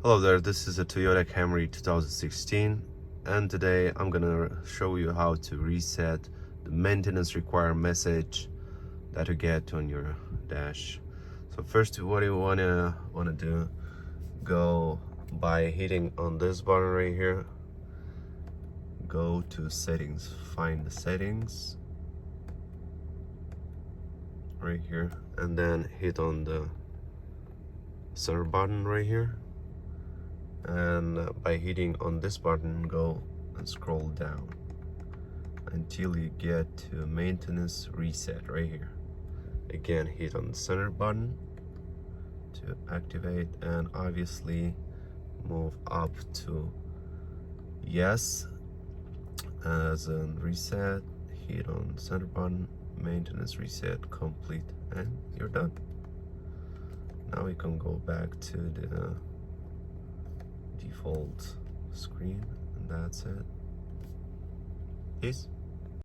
Hello there, this is a Toyota Camry 2016, and today I'm gonna show you how to reset the maintenance required message that you get on your dash. So first, what you wanna do, go by hitting on this button right here, go to settings, find the settings right here, and then hit on the center button right here. And by hitting on this button, go and scroll down until you get to maintenance reset right here. Again, hit on the center button to activate, and obviously move up to yes as a reset. Hit on center button, maintenance reset complete, and you're done. Now we can go back to the default screen, and that's it. Peace.